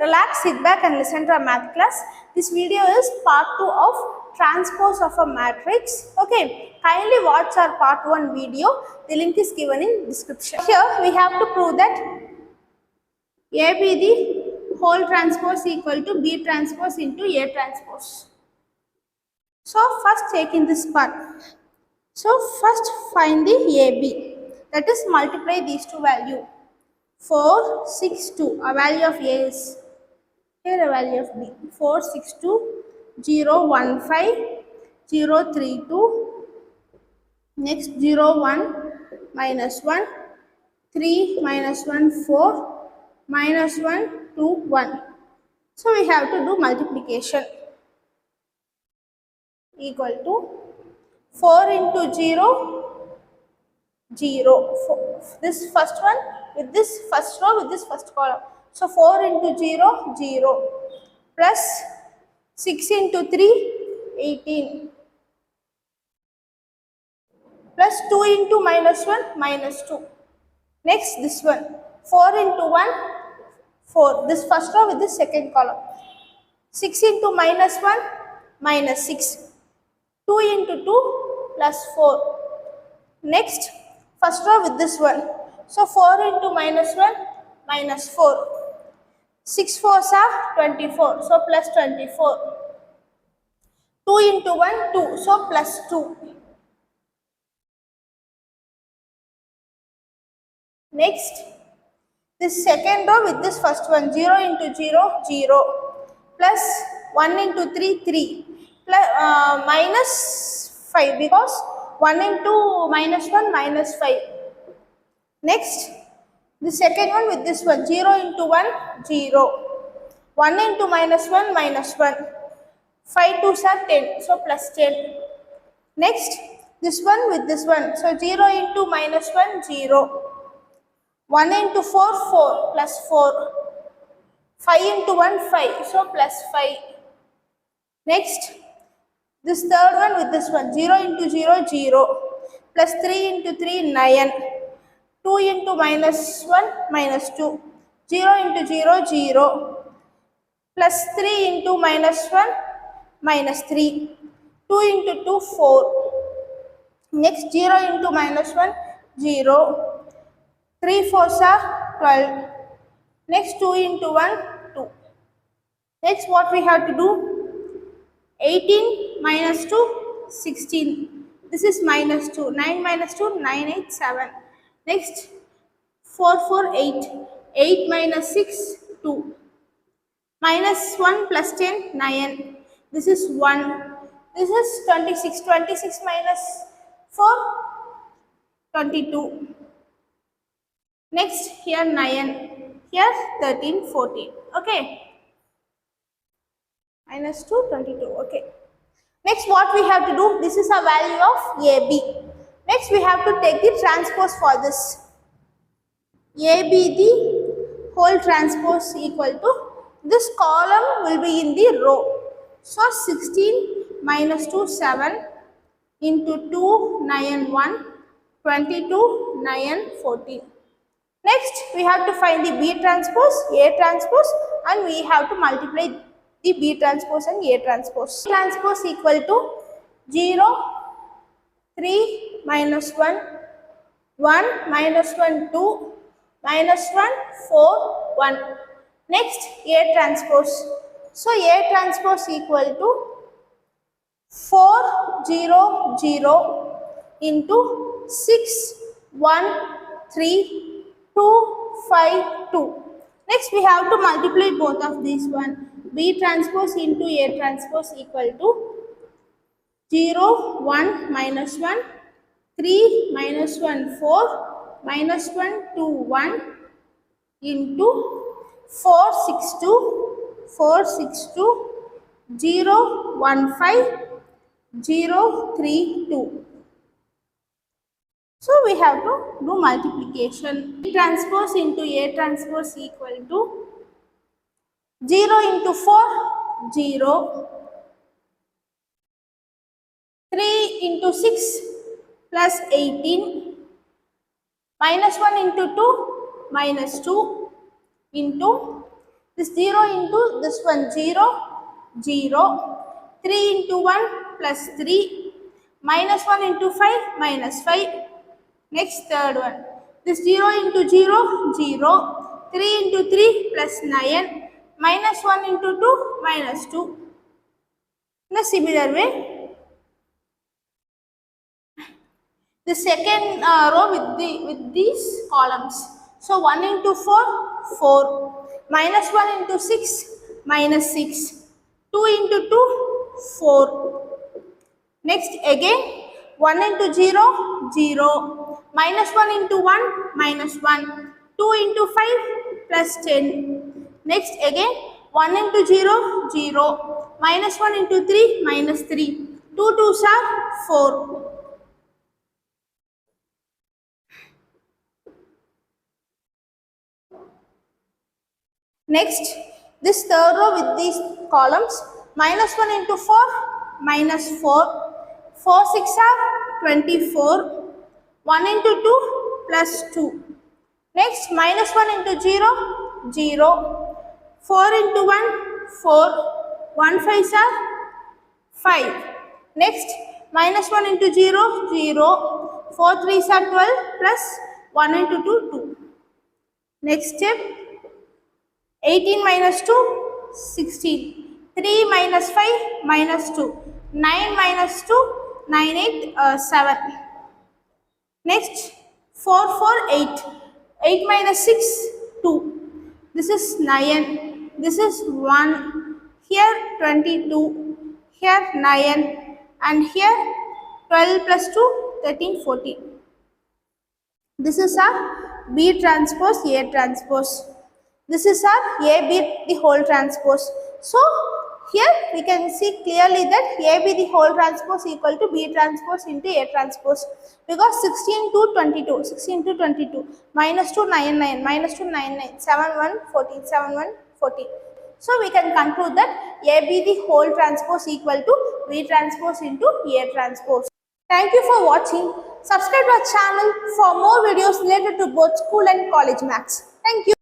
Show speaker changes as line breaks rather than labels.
relax, sit back and listen to our math class. This video is part 2 of transpose of a matrix. Okay, kindly watch our part 1 video. The link is given in description. Here we have to prove that A be the whole transpose equal to B transpose into A transpose. So first take in this part. So first find the AB, that is multiply these two values. 4, 6, 2. A value of A is here, a value of B. 4, 6, 2, 0, 1, 5, 0, 3, 2. Next 0, 1, minus 1, 3, minus 1, 4, minus 1, 2, 1. So we have to do multiplication. Equal to 4 into 0, 0. This first one with this first row with this first column. So 4 into 0, 0. Plus 6 into 3, 18. Plus 2 into minus 1, minus 2. Next this one. 4 into 1, 4. This first row with this second column. 6 into minus 1, minus 6. 2 into 2 plus 4. Next, first row with this one. So 4 into minus 1, minus 4. 6 4s are 24. So plus 24. 2 into 1, 2. So plus 2. Next, this second row with this first one. 0 into 0, 0. Plus 1 into 3, 3. Plus, minus 5 because 1 into minus 1 minus 5. Next, the second one with this one. 0 into 1, 0. 1 into minus 1 minus 1. 5 2s are 10. So plus 10. Next, this one with this one. So 0 into minus 1, 0. 1 into 4, 4 plus 4. 5 into 1, 5. So plus 5. Next, this third one with this one. 0 into 0, 0. Plus 3 into 3, 9. 2 into minus 1, minus 2. 0 into 0, 0. Plus 3 into minus 1, minus 3. 2 into 2, 4. Next 0 into minus 1, 0. 3 4s are 12. Next 2 into 1, 2. Next what we have to do? 18 minus 2, 16. This is minus 2. 9 minus 2, 9, 8, 7. Next 4 4, 8. 8 minus 6, 2. Minus 1 plus 10, 9. This is 1. This is 26. 26 minus 4, 22. Next here 9. Here 13, 14. Okay. Minus 2, 22. Okay. Next what we have to do? This is a value of AB. Next we have to take the transpose for this. AB the whole transpose equal to, this column will be in the row. So 16 minus 2, 7 into 2, 9, 1, 22, 9, 14. Next we have to find the B transpose, A transpose, and we have to multiply the B transpose and A transpose. Transpose equal to 0, 3, minus 1, 1, minus 1, 2, minus 1, 4, 1. Next A transpose. So A transpose equal to 4, 0, 0 into 6, 1, 3, 2, 5, 2. Next we have to multiply both of these one. B transpose into A transpose equal to 0, 1, minus 1, 3, minus 1, 4, minus 1, 2, 1 into 4, 6, 2, 4, 6, 2, 0, 1, 5, 0, 3, 2. So we have to do multiplication. B transpose into A transpose equal to 0 into 4, 0. 3 into 6 plus 18. Minus 1 into 2, minus 2 into This 0 into this one 0, 0. 3 into 1 plus 3. Minus 1 into 5 minus 5. Next third one. This 0 into 0, 0. 3 into 3 plus 9. Minus 1 into 2 minus 2. In a similar way, the second row with these columns. So 1 into 4, 4. Minus 1 into 6, minus 6. 2 into 2, 4. Next again 1 into 0, 0. Minus 1 into 1, minus 1. 2 into 5 plus 10. Next again 1 into 0, 0. Minus 1 into 3, minus 3. 2 twos are 4. Next, this third row with these columns, minus 1 into 4, minus 4. 4 6 are 24. 1 into 2 plus 2. Next, minus 1 into 0, 0. 4 into 1, 4. 1 5 are 5. Next, minus 1 into 0, 0. 4 3s are 12 plus 1 into 2, 2. Next step, 18 minus 2, 16. 3 minus 5, minus 2. 9 minus 2, 9 8, 7. Next, 4 4, 8. 8 minus 6, 2. This is 9. This is 1. Here 22. Here 9. And here 12 plus 2, 13, 14. This is our B transpose A transpose. This is our A B the whole transpose. So here we can see clearly that A B the whole transpose equal to B transpose into A transpose, because 16 to 22, 16 to 22, minus 2 9 9, minus 2 9 9, 7 1 14, 7 1 14. So we can conclude that A B the whole transpose equal to B transpose into A transpose. Thank you for watching. Subscribe our channel for more videos related to both school and college maths. Thank you.